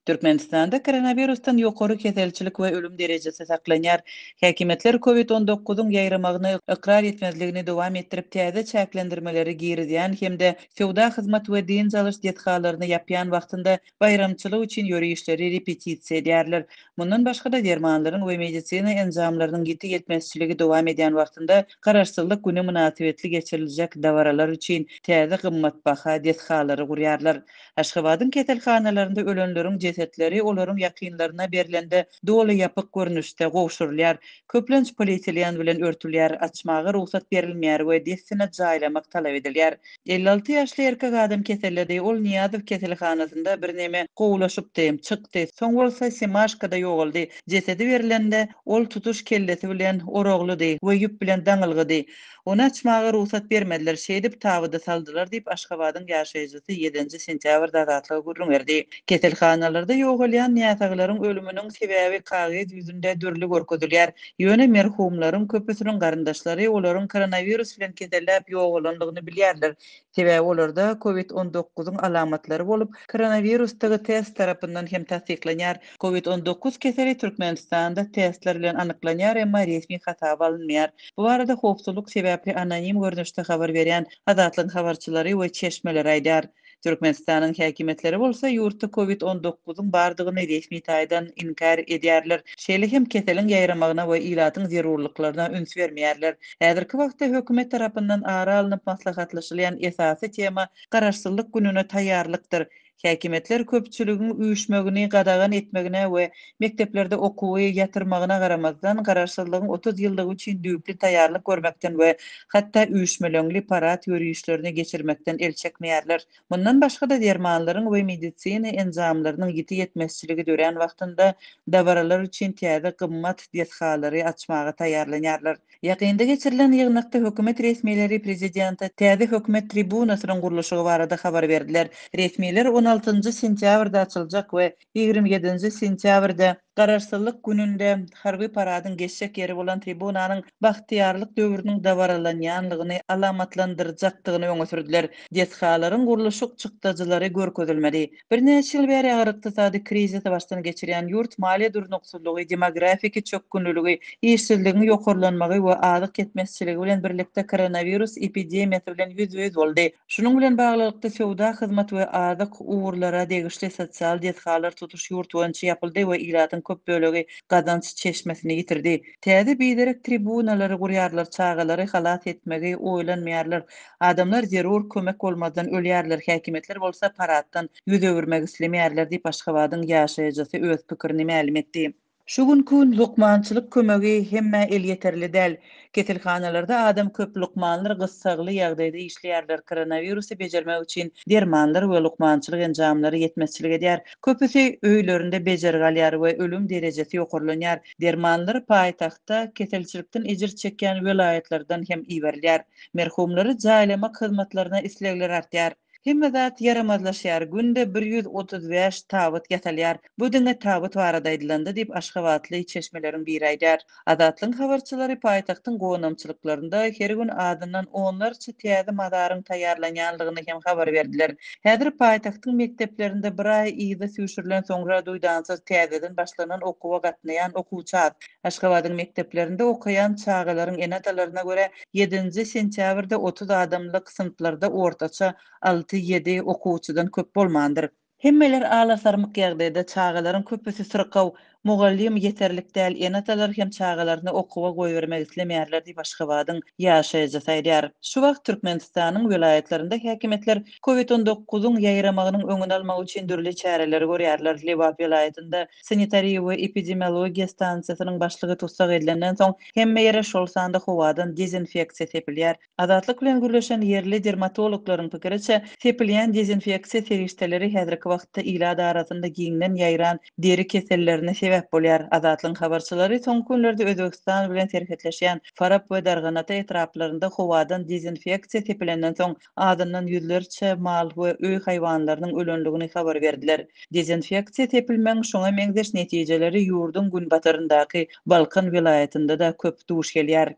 Türkmenistanda koronavirusdan ýokary keselçilik we ölüm derejesi saklanýar. Häkimetler COVID-19-uň ýaýramagyny ikrar etmezligini dowam etdirip täze çäklendirmeleri girizýän hemde sowda hyzmat we din çalyş dethallaryny ýapýan wagtynda bayramçylyk üçin ýörüşleri repetisiýa edýärler. Mundan başga da dermanlaryň we medisina enzamlarynyň giti ýetmezçiligi dowam edýän wagtynda garaşsyzlyk güni münasibetli geçiriljek dawaralar üçin täze gymmatbaha dethallary gurýarlar. Aşgabatyň keselhanalaryna ölenleriň cesetleri olaryň ýakynlaryna berilende doly ýapyk görnüşde gowşurulýar. Köplenç polietilen bilen örtülýär, açmagy ruhsat berilmeýär we dessine jaýlamak talap edilýär. 56 ýaşly erkek adam keselledi. Ol Niýazow keselhanasynda birneme gowlaşypdy, çykdy. Soň bolsa Semaşkada ýogaldy. Jesedi berilende ol tutuş kellesi bilen oraglydy we ýüp bilen daňylgydy. Ona açmagy ruhsat bermediler. Şeýdip tabyda saldylar diýip Aşgabatyň ýaşaýjysy 7 sentýabrda zatlygy gurrun berdi. Keselhanalarda ýogalýan ýaşaglaryň ölüminiň sebäbi kagyd ýüzünde dürli görkezilýär. Ýöne merhumlaryň köpüsiniň garyndaşlary olaryň koronavirus bilen kesellap ýogalandygyny bilýärler. Sebäbi olarda COVID-19-uň alamatlary bolup, koronavirusdagy test tarapyndan hem tasdiklanýar. COVID-19 keseli Türkmenistanda testler bilen anyklanýar, emma resmi hasaba alınmaýar. Bu barada howpsuzlyk sebäpli anonim görnüşde habar berýän Azatlyk habarçylary we çeşmeler aýdýar. Türkmenistanyň häkimetleri bolsa ýurtda COVID-19-uň bardygyny resmi taýdan inkar edýärler. Şeýle hem keseliň ýaýramagyna we ilatyň zerurlyklaryna üns bermeýärler. Häzirki wagtda hökümet tarapyndan ara alynıp maslahatlaşylan esasy tema garaşsyzlyk gününe taýýarlykdyr. Häkimetler köpçüligiň üýüşmegini gadagan etmegine we mekteplerde okuwy ýatyrmagyna garamazdan garaşsyzlygyň 30 ýyldygy üçin düýpli taýýarlyk görmekden we hatda üýüşmeleňli parat ýörüşlerini geçirmekden el çekmeýärler. Bundan başga da dermanlaryň we medisina enzamlarynyň giti ýetmezçiligi dören wagtynda dawaralar üçin täze gymmat dethallary açmagy taýýarlanýarlar. Ýakynda geçirilen ýygnakda hökümet resmiýetleri prezidenta täze hökümet tribunasynyň gurulşygy barada habar berdiler. Resmiýetler 16 sentýabrda açyljak we 27 sentýabrda garaşsyzlyk gününde harby paradyň geçjek ýeri bolan tribunanyň bagtyarlyk döwrüniň dawaralanýanlygyny alamatlandyrjakdygyny öňe sürdiler. Dethalaryň gurulşy çykdyjylary görkezilmedi. Bir neçe ýyl bäri agyr ykdysady krizisy başdan geçirýän ýurt maliýe durnuksyzlygy, demografik çökkünlüligi, işsizligiň ýokarlanmagy we azyk ketmezçiligi bilen birlikde koronavirus epidemiýasy bilen ýüz-ýüz boldy. Şunuň bilen baglykda sowda hyzmat we azyk uwurlara degişli sosial dethalar tutuş ýurt boýunça ýapyldy we ilatyň köp bölegi gazanç çeşmesini ýitirdi. Täze biderek tribunalary gurýarlar, çagalary halat etmegi oýlanmaýarlar. Adamlar zerur kömek bolmadan ölýärler. Häkimetler bolsa paratdan ýüz öwürmek islemeýärler diýip Aşgabatyň ýaşaýjysy öz pikirini ma'lum etdi. Şu günkü lukmançylyk kömegi hemme el yeterli däl. Keselhanalarda adam köp lukmanlar gyssagly ýagdaýda işleýärler. Koronavirusy bejermek üçin dermanlar we lukmançylyk enjamlary ýetmezçilik edýär. Köpüsi öýlerinde bejergalýar we ölüm derejesi ýokarlanýar. Dermanlar paýtagtda keselçilikden ejir çekýän welaýatlardan hem iberilýär. Merhumlary jaýlamak hyzmatlaryna islegler artýar. Hemme zat yaramazlaşýar. Günde 135 tabyt ýatalýar. Bu diňe tabyt barada aýdylanda diýip Aşgabatly çeşmeleriň biri aýdýar. Azatlyk habarçylary paýtagtyň gonamçylyklarynda her gün adından onlarça täze madaryň taýýarlanýanlygyny hem habar berdiler. Häzir paýtagtyň mekdeplerinde bir aý ýyda sürşürilen soňra duýdansyz täzeden başlanan okuwa gatnaýan okuwçy az. Aşgabatyň mekdeplerinde okaýan çagalaryň enatalaryna görä 7 sentýabrda 30 adamlyk sınıflarda ortaça 6-7 okuwçydan köp bolmandyr. Hemmeler ala sarmyk ýagdaýda çagalaryň köpüsi syrkaw, mugallim ýeterlik däl, enatalar hem çagalaryny okuwa goýbermek islemeýärler diýip Aşgabatyň ýaşaýjysy aýdýar. Şu wagt Türkmenistanyň welaýatlarynda häkimetler COVID-19-uň ýaýramagynyň öňüni almak üçin dürli çäreler görýärler. Lewap welaýatynda sanitariýa we epidemiologiýa stansiýasynyň başlygy tutsak edilenden soň hemme ýere şol sanda howadan dezinfeksiýa sepilýär. Azatlyk bilen gürleşen yerli dermatologlaryň pikiriçe, sepilýän dezinfeksiýa serişteleri häzirki wagtda ila arasynda giňden ýaýran deri kesellerine sebäp bolýar. Azatlyň habarçylary soňky günlerde Özbegistan bilen serhetleşýän Farab we Darganata etraplarynda howadan dezinfeksiýa sepilenden soň adından ýüzlerçe mal we öý haýwanlarynyň ölenligini habar berdiler. Dezinfeksiýa sepilmeň şoňa meňzeş netijeleri ýurdun gün bataryndaky Balkan welaýatynda da köp duş gelýär.